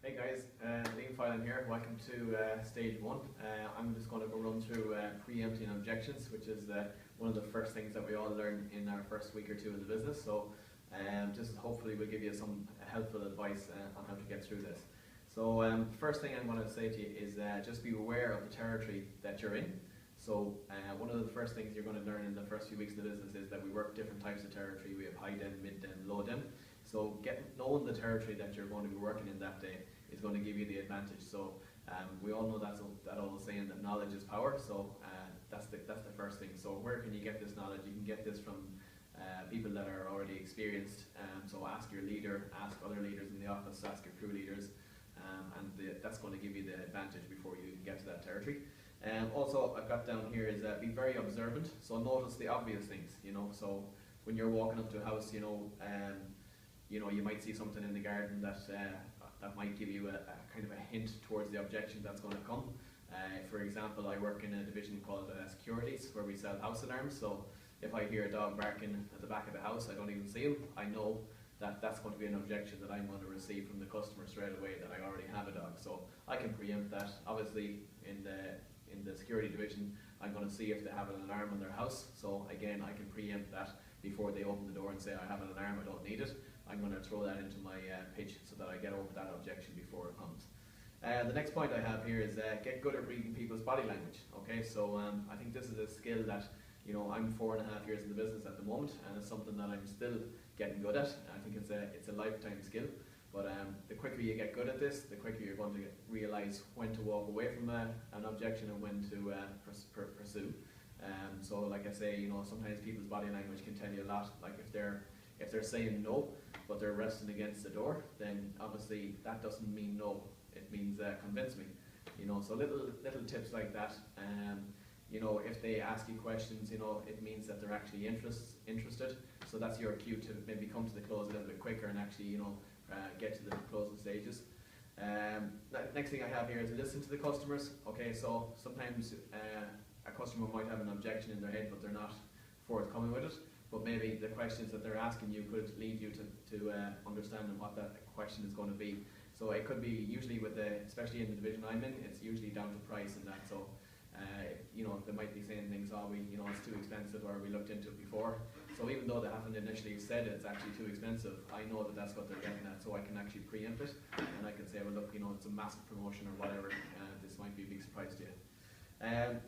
Hey guys, Filan here. Welcome to stage one. I'm just going to go run through preempting objections, which is one of the first things that we all learn in our first week or two in the business. So just hopefully we'll give you some helpful advice on how to get through this. So first thing I'm going to say to you is just be aware of the territory that you're in. So one of the first things you're going to learn in the first few weeks of the business is that we work different types of territory. We have high den, mid den, low den. So knowing the territory that you're going to be working in that day is going to give you the advantage. So we all know that old saying that knowledge is power. So that's the first thing. So where can you get this knowledge? You can get this from people that are already experienced. So ask your leader, ask other leaders in the office, ask your crew leaders, that's going to give you the advantage before you get to that territory. Also, I've got down here is be very observant. So notice the obvious things. So when you're walking up to a house, you might see something in the garden that might give you a kind of a hint towards the objection that's going to come. For example, I work in a division called securities where we sell house alarms. So if I hear a dog barking at the back of the house, I don't even see him, I know that that's going to be an objection that I'm going to receive from the customer straight away, that I already have a dog. So I can preempt that. Obviously in the security division, I'm going to see if they have an alarm on their house. So again, I can preempt that before they open the door and say I have an alarm, I don't need it. I'm going to throw that into my pitch so that I get over that objection before it comes. The next point I have here is get good at reading people's body language. Okay, so I think this is a skill that I'm 4.5 years in the business at the moment, and it's something that I'm still getting good at. I think it's a lifetime skill. But the quicker you get good at this, the quicker you're going to realise when to walk away from an objection and when to pursue. So like I say, sometimes people's body language can tell you a lot. Like if they're saying no, but they're resting against the door, then obviously that doesn't mean no. It means convince me. So little tips like that. If they ask you questions, it means that they're actually interested. So that's your cue to maybe come to the close a little bit quicker and actually get to the closing stages. Next thing I have here is listen to the customers. Okay, so sometimes a customer might have an objection in their head, but they're not forthcoming with it. But maybe the questions that they're asking you could lead you to understanding what that question is going to be. So it could be usually especially in the division I'm in, it's usually down to price and that. So they might be saying things, it's too expensive, or we looked into it before. So even though they haven't initially said it's actually too expensive, I know that that's what they're getting at, so I can actually preempt it, and I can say, well look, it's a massive promotion or whatever, this might be a big surprise to you.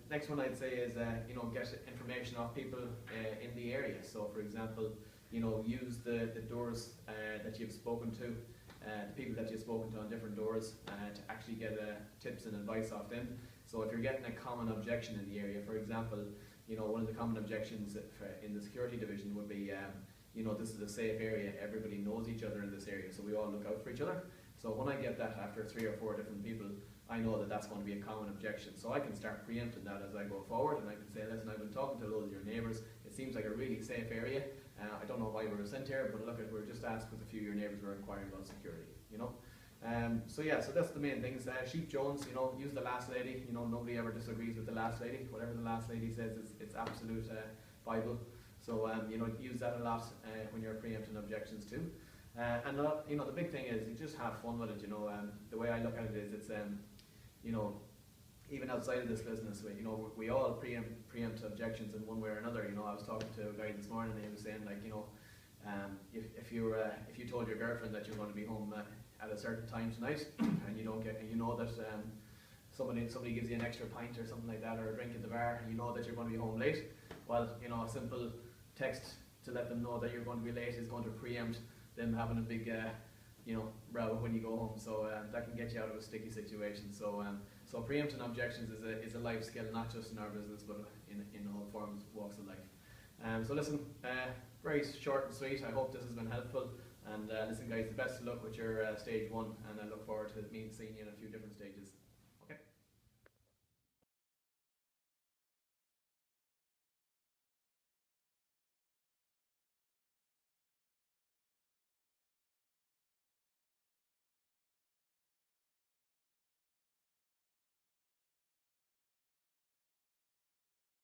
Next one I'd say is get information off people in the area. So for example, use the doors that you've spoken to, the people that you've spoken to on different doors, to actually get tips and advice off them. So if you're getting a common objection in the area, for example, one of the common objections in the security division would be, this is a safe area, everybody knows each other in this area, so we all look out for each other. So when I get that after 3 or 4 different people, I know that that's going to be a common objection. So I can start preempting that as I go forward, and I can say, listen, I've been talking to a lot of your neighbours, it seems like a really safe area. I don't know why we were sent here, but look, we're just asked because a few of your neighbours were inquiring about security, So that's the main things. Sheep Jones, use the last lady. Nobody ever disagrees with the last lady. Whatever the last lady says, it's absolute Bible. So use that a lot when you're preempting objections too. And the big thing is you just have fun with it. The way I look at it is it's even outside of this business, we all preempt objections in one way or another. I was talking to a guy this morning, and he was saying, like, if you told your girlfriend that you're going to be home at a certain time tonight, and you don't get, that somebody gives you an extra pint or something like that, or a drink at the bar, and you know that you're going to be home late. Well, a simple text to let them know that you're going to be late is going to preempt them having a big row when you go home. So that can get you out of a sticky situation. So preempting objections is a life skill, not just in our business, but in all forms, walks of life. So listen, very short and sweet. I hope this has been helpful. And listen guys, the best of luck with your stage one, and I look forward to seeing you in a few different stages.